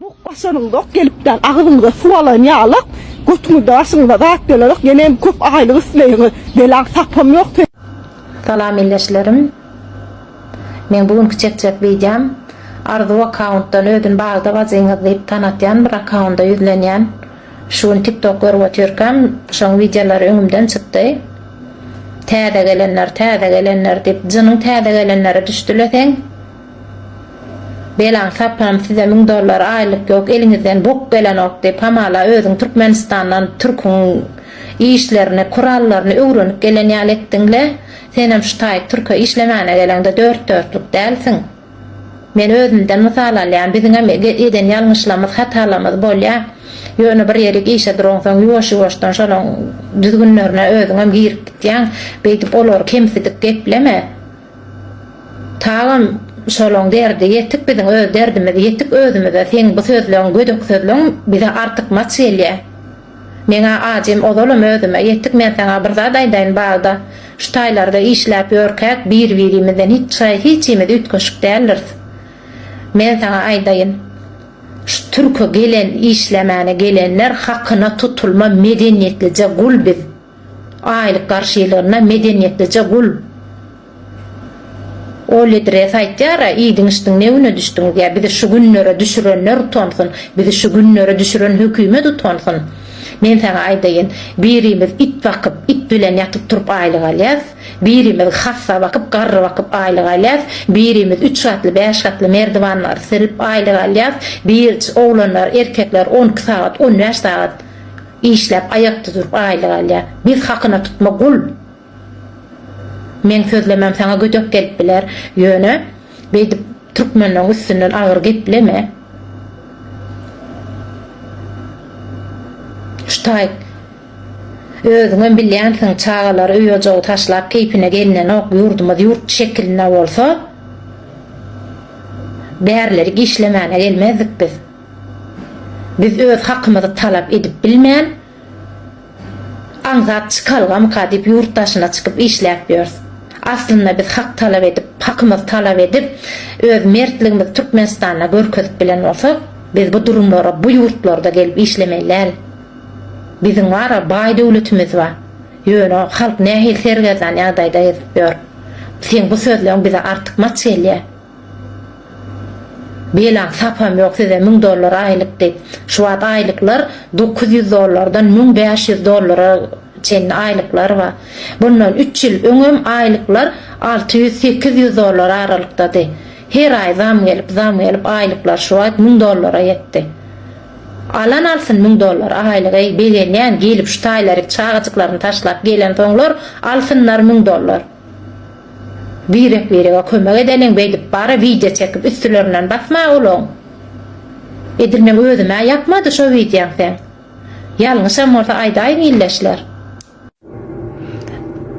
Bu başarılı gelipden ağzımıza su alan yağlık, götümüzde başımıza rahat gelirik, gene köp aylık ısleyini, belan sapam yok. Salam illeşlerim. Men bugünkü çekecek videom Arzu account'tan ödün bağda vaziyiniz deyip tanıtyan bir account'da yüzlenyen şunu TikTok görüp otururken şun videoları önümden çıktı. Täze gelenler deyip cının täze gelenlere düştülesen belan sapam size $1000 aylık yok elinizden bok gelen ok deyip hamala özün Türkmenistan'dan Türk'ün işlerini, kurallarını öğrenip gelen yal ettinle senem şu tayik Türk'e işlemene gelende dörtlük delsin. Men özümden misal alyan bizim eden yanlışlamız, hatalamız bolya yönü bir yerik işe duronsan yuvaş-yuvaştan şolon düzgünlerine özüňem girip gitýän beýdip olar kemsidik gepleme. Tağım şolon derdi yetip bizim öz derdimiz yetip özümüze sen bu sözleň gödük sözleň bize artık maçelýär. Meňa ajym ozalam özüme yetdik men sana bir zat aýdaýyn bagda şu taýlarda işläp ýörkäk bir-birimizden hiç ýemedi ütköşük däldir. Men sana aýdaýyn şu Türk'e gelen işlemene gelenler hakkına tutulma medeniyetlice gul biz. Aylık karşılığına medeniyetlice gul. O lidres aytýara iýdiň işdiň nebine düşdüň diýe bizi şu günlere düşürenler utansyň, bizi şu günlere düşüren hökümet utansyň. Men sana aýdaýyn, birimiz it bakıp it bilen yatyp turup aýlyk alýas, birimiz hassa bakıp garry bakıp aýlyk alýas, birimiz 3 satly 5 satly merdivanlar silip aýlyk alýas, bir oglanlar erkekler 12 saat 15 saat işläp aýakda turup aýlyk alýar. Biz hakyna tutma gul. Men sözlemem sana gödök gelip biler ýöne beýdip Türkmenliň üstünden agyr gepleme. Ştayk özüňem bilýänsiň çağalar öýe taşlap keypine gelinen ok ýurdumyz ýurt şekiline bolsa bärleri işlemene gelmezdik biz. Biz öz hakymyzy talap edip bilmän aňzat çykalgam kadip ýurtdaşyna çykyp işläp ýörüz. Aslında biz hak talap edip, hakymyzy talap edip öz mertligimizi Türkmenistana görkezip bilen bolsak biz bu durumlara, bu ýurtlarda gelip işlemeýler. Bizim var bay döwletimiz var. Ýöne halk nähil sergezän ýagdaýda ýetip sen bu sözleň bize artık maçelýär. Belan sapam yok size $1000 aylık deyip şu wagt aylyklar $900'dan $1500 çen aylıklar var. Bundan 3 ýyl öňem aylyklar $600-800 aralykdady. Her ay zam gelip aylyklar şu wagt $1000 ýetdi. Alan alsın $1000 aýlygy begenýän gelip şu taýlary çağaçyklaryny taşlap gelen soňlar alsınlar $1000. Birek kömek edeliň beýdip bara video çekip üstülerinden basma olaň. Edilmem özüme ýapmady şu videoň sen. Ýalňyşam bolsa aýdaýyn illeşler.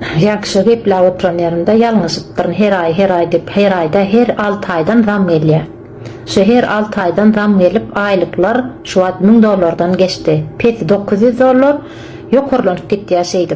Ýakşy gepler oturan ýerinde ýalňyşypdyr her ay dep her aýda her 6 aýdan zam gelýär. Şu her 6 aýdan zam gelip aýlyklar şu wagt $1000'dan geçdi. Peti $900 ýokurlanyp gitdi ýaşaýdy.